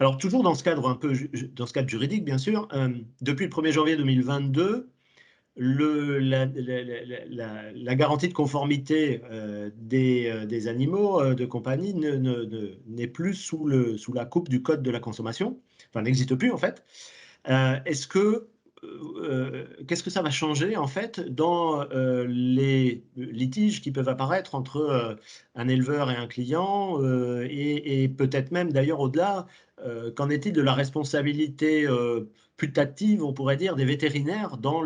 Alors toujours dans ce cadre un peu dans ce cadre juridique bien sûr, depuis le 1er janvier 2022, la garantie de conformité, des animaux, de compagnie n'est plus sous la coupe du code de la consommation, enfin n'existe plus en fait. Est-ce que, qu'est-ce que ça va changer en fait dans, les litiges qui peuvent apparaître entre, un éleveur et un client, et peut-être même d'ailleurs au-delà, qu'en est-il de la responsabilité, putative, on pourrait dire, des vétérinaires dans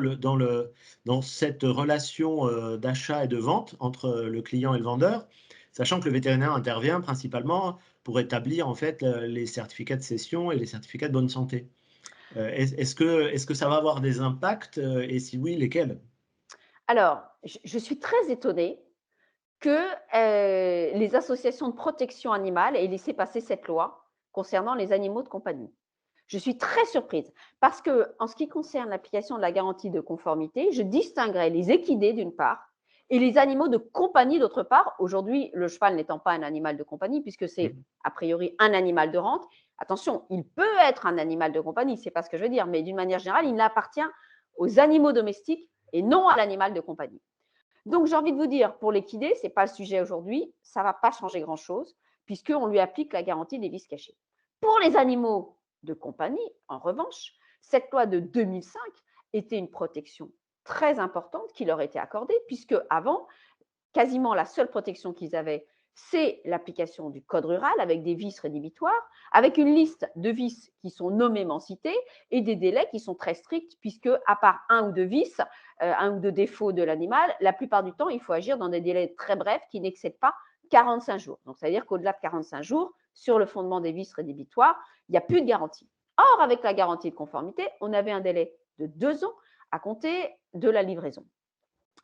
cette relation, d'achat et de vente entre, le client et le vendeur? Sachant que le vétérinaire intervient principalement pour établir en fait, les certificats de cession et les certificats de bonne santé. Est-ce que ça va avoir des impacts, et si oui, lesquels? Alors, je suis très étonnée que, les associations de protection animale aient laissé passer cette loi concernant les animaux de compagnie. Je suis très surprise parce que, en ce qui concerne l'application de la garantie de conformité, je distinguerais les équidés d'une part et les animaux de compagnie d'autre part. Aujourd'hui, le cheval n'étant pas un animal de compagnie puisque c'est Mmh. a priori un animal de rente. Attention, il peut être un animal de compagnie, c'est pas ce que je veux dire, mais d'une manière générale, il appartient aux animaux domestiques et non à l'animal de compagnie. Donc, j'ai envie de vous dire, pour l'équidé, ce n'est pas le sujet aujourd'hui, ça ne va pas changer grand-chose, puisqu'on lui applique la garantie des vices cachés. Pour les animaux de compagnie, en revanche, cette loi de 2005 était une protection très importante qui leur était accordée, puisque avant, quasiment la seule protection qu'ils avaient, c'est l'application du code rural avec des vices rédhibitoires, avec une liste de vices qui sont nommément cités et des délais qui sont très stricts, puisque, à part un ou deux vices, un ou deux défauts de l'animal, la plupart du temps, il faut agir dans des délais très brefs qui n'excèdent pas 45 jours. Donc, ça veut dire qu'au-delà de 45 jours, sur le fondement des vices rédhibitoires, il n'y a plus de garantie. Or, avec la garantie de conformité, on avait un délai de 2 ans à compter de la livraison.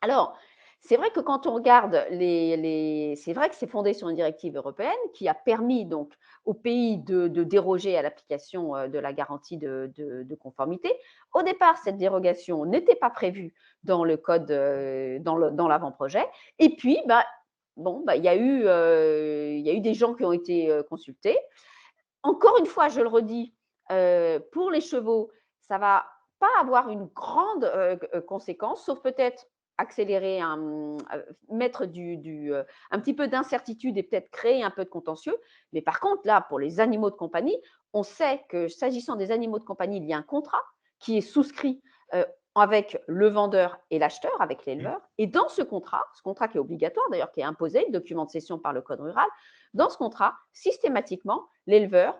Alors, c'est vrai que quand on regarde c'est vrai que c'est fondé sur une directive européenne qui a permis donc aux pays de déroger à l'application, de la garantie de conformité. Au départ, cette dérogation n'était pas prévue dans le code, dans l'avant-projet et puis, bah, bon, bah, il y a eu des gens qui ont été, consultés. Encore une fois, je le redis, pour les chevaux, ça va pas avoir une grande, conséquence, sauf peut-être accélérer mettre un petit peu d'incertitude et peut-être créer un peu de contentieux. Mais par contre, là, pour les animaux de compagnie, on sait que s'agissant des animaux de compagnie, il y a un contrat qui est souscrit, avec le vendeur et l'acheteur, avec Mmh. l'éleveur et dans ce contrat qui est obligatoire d'ailleurs, qui est imposé, document de cession par le code rural, dans ce contrat, systématiquement, l'éleveur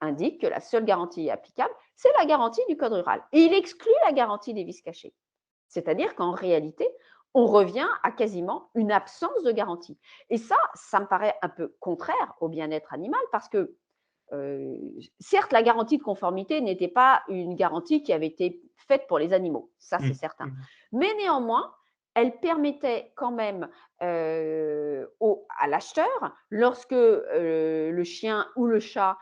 indique que la seule garantie applicable, c'est la garantie du code rural. Et il exclut la garantie des vices cachés. C'est-à-dire qu'en réalité, on revient à quasiment une absence de garantie. Et ça me paraît un peu contraire au bien-être animal parce que, certes, la garantie de conformité n'était pas une garantie qui avait été faite pour les animaux, ça c'est Mmh. certain. Mmh. Mais néanmoins, elle permettait quand même à l'acheteur, lorsque le chien ou le chat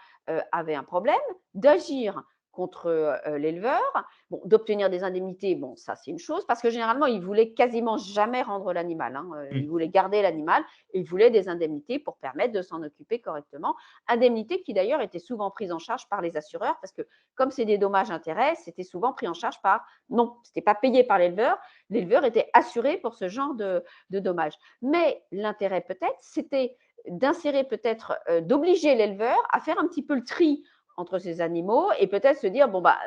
avait un problème, d'agir contre l'éleveur, bon, d'obtenir des indemnités, bon, ça c'est une chose, parce que généralement, il voulait quasiment jamais rendre l'animal, hein, il Mmh. voulait garder l'animal et il voulait des indemnités pour permettre de s'en occuper correctement. Indemnités qui d'ailleurs étaient souvent prises en charge par les assureurs, parce que comme c'est des dommages-intérêts, c'était souvent pris en charge par, non, ce n'était pas payé par l'éleveur était assuré pour ce genre de dommages. Mais l'intérêt peut-être, c'était d'insérer peut-être, d'obliger l'éleveur à faire un petit peu le tri entre ces animaux et peut-être se dire, bon, bah,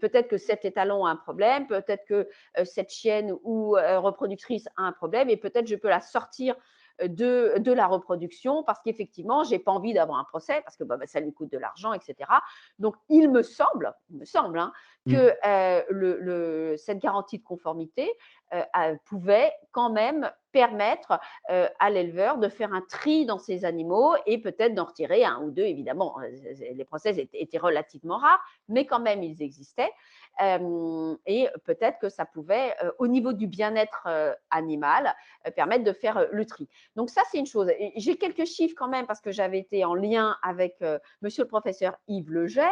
peut-être que cet étalon a un problème, peut-être que cette chienne ou reproductrice a un problème et peut-être je peux la sortir de la reproduction parce qu'effectivement, j'ai pas envie d'avoir un procès parce que bah, ça lui coûte de l'argent, etc. Donc, il me semble hein, Mmh. que cette garantie de conformité pouvait quand même permettre à l'éleveur de faire un tri dans ses animaux et peut-être d'en retirer un ou deux, évidemment. Les procès étaient relativement rares, mais quand même, ils existaient. Et peut-être que ça pouvait, au niveau du bien-être animal, permettre de faire le tri. Donc ça, c'est une chose. Et j'ai quelques chiffres quand même parce que j'avais été en lien avec monsieur le professeur Yves Leget,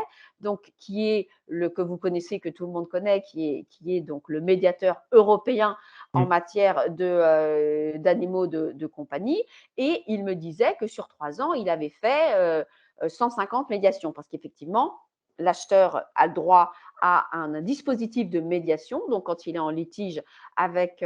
donc qui est le que vous connaissez, que tout le monde connaît, qui est donc le médiateur européen en Mmh. matière d'animaux de compagnie. Et il me disait que sur 3 ans, il avait fait 150 médiations, parce qu'effectivement, l'acheteur a le droit à un dispositif de médiation. Donc, quand il est en litige avec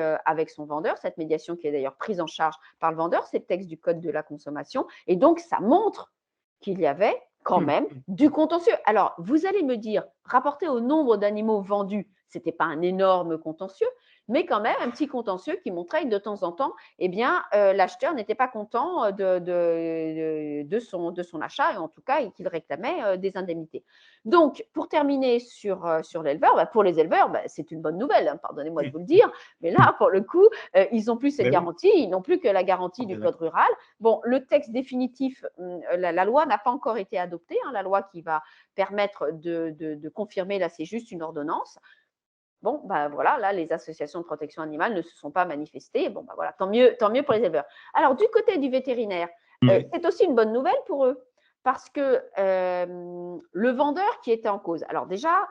son vendeur, cette médiation qui est d'ailleurs prise en charge par le vendeur, c'est le texte du Code de la consommation. Et donc, ça montre qu'il y avait quand même du contentieux. Alors, vous allez me dire, rapporté au nombre d'animaux vendus, ce n'était pas un énorme contentieux, mais quand même un petit contentieux qui montrait que de temps en temps, eh bien, l'acheteur n'était pas content de son achat, et en tout cas, et qu'il réclamait des indemnités. Donc, pour terminer sur l'éleveur, pour les éleveurs, c'est une bonne nouvelle, hein, pardonnez-moi de vous le dire, mais là, pour le coup, ils n'ont plus cette garantie, ils n'ont plus que la garantie du Code rural. Bon, le texte définitif, la loi n'a pas encore été adoptée, hein, la loi qui va permettre de confirmer, là, c'est juste une ordonnance. Bon, voilà, là, les associations de protection animale ne se sont pas manifestées. Bon, voilà, tant mieux pour les éleveurs. Alors, du côté du vétérinaire, c'est aussi une bonne nouvelle pour eux, parce que le vendeur qui était en cause, alors déjà,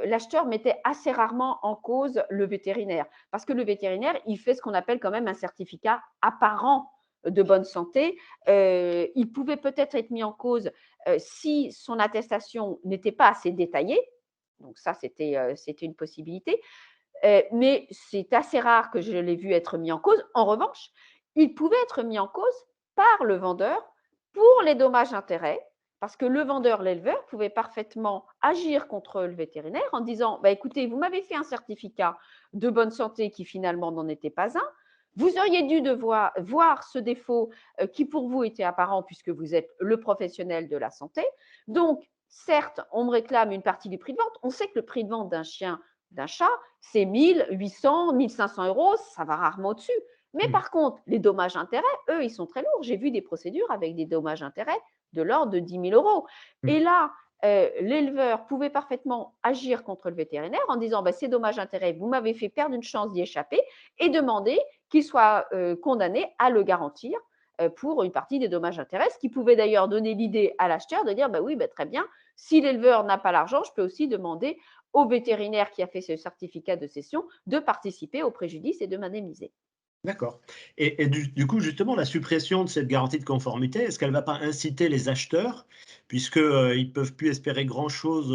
l'acheteur mettait assez rarement en cause le vétérinaire, parce que le vétérinaire, il fait ce qu'on appelle quand même un certificat apparent de bonne santé. Il pouvait peut-être être mis en cause si son attestation n'était pas assez détaillée. Donc ça, c'était une possibilité. Mais c'est assez rare que je l'ai vu être mis en cause. En revanche, il pouvait être mis en cause par le vendeur pour les dommages-intérêts, parce que le vendeur, l'éleveur, pouvait parfaitement agir contre le vétérinaire en disant écoutez, vous m'avez fait un certificat de bonne santé qui finalement n'en était pas un. Vous auriez dû voir ce défaut qui pour vous était apparent puisque vous êtes le professionnel de la santé. Donc, certes, on me réclame une partie du prix de vente. On sait que le prix de vente d'un chien, d'un chat, c'est 1 800, 1 500 euros, ça va rarement au-dessus. Mais par contre, les dommages-intérêts, eux, ils sont très lourds. J'ai vu des procédures avec des dommages-intérêts de l'ordre de 10 000 euros. Et là, l'éleveur pouvait parfaitement agir contre le vétérinaire en disant ces dommages-intérêts, vous m'avez fait perdre une chance d'y échapper, et demander qu'il soit condamné à le garantir pour une partie des dommages-intérêts, ce qui pouvait d'ailleurs donner l'idée à l'acheteur de dire oui, très bien, si l'éleveur n'a pas l'argent, je peux aussi demander au vétérinaire qui a fait ce certificat de cession de participer au préjudice et de m'indemniser. D'accord. Et du coup, justement, la suppression de cette garantie de conformité, est-ce qu'elle ne va pas inciter les acheteurs, puisqu'ils ne peuvent plus espérer grand-chose,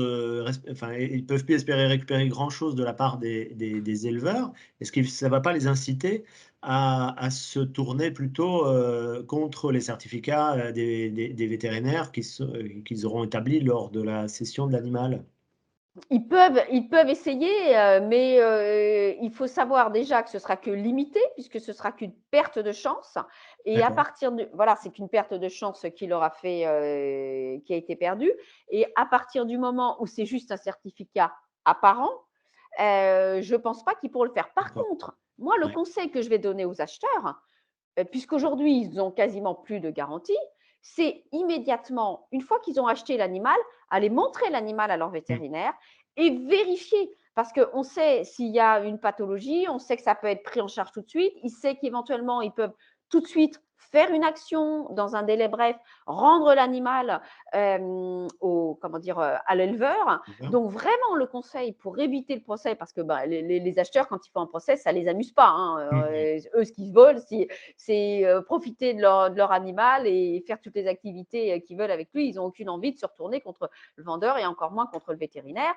ils peuvent plus espérer récupérer grand-chose de la part des éleveurs? Est-ce que ça ne va pas les inciter à se tourner plutôt contre les certificats des vétérinaires qu'ils auront établis lors de la cession de l'animal? Ils peuvent essayer, mais il faut savoir déjà que ce sera que limité, puisque ce sera qu'une perte de chance. Et à partir de voilà, c'est qu'une perte de chance qui a été perdue. Et à partir du moment où c'est juste un certificat apparent, je ne pense pas qu'ils pourront le faire. Par contre, moi, le conseil que je vais donner aux acheteurs, puisqu'aujourd'hui, ils ont quasiment plus de garantie, c'est immédiatement, une fois qu'ils ont acheté l'animal, aller montrer l'animal à leur vétérinaire et vérifier. Parce qu'on sait s'il y a une pathologie, on sait que ça peut être pris en charge tout de suite, ils savent qu'éventuellement, ils peuvent tout de suite faire une action dans un délai bref, rendre l'animal à l'éleveur. Donc vraiment le conseil pour éviter le procès, parce que les acheteurs, quand ils font un procès, ça ne les amuse pas, hein. Eux, ce qu'ils veulent, c'est profiter de leur animal et faire toutes les activités qu'ils veulent avec lui. Ils n'ont aucune envie de se retourner contre le vendeur et encore moins contre le vétérinaire.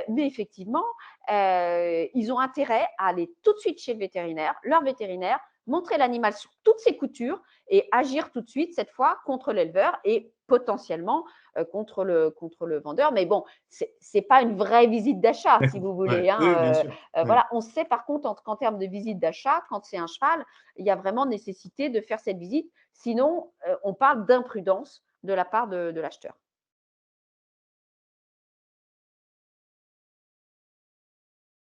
Mais effectivement, ils ont intérêt à aller tout de suite chez le vétérinaire, leur vétérinaire, montrer l'animal sur toutes ses coutures et agir tout de suite, cette fois, contre l'éleveur et potentiellement contre le vendeur. Mais bon, ce n'est pas une vraie visite d'achat, si vous voulez, hein. Oui, bien sûr. Voilà. On sait par contre qu'en termes de visite d'achat, quand c'est un cheval, il y a vraiment nécessité de faire cette visite. Sinon, on parle d'imprudence de la part de l'acheteur.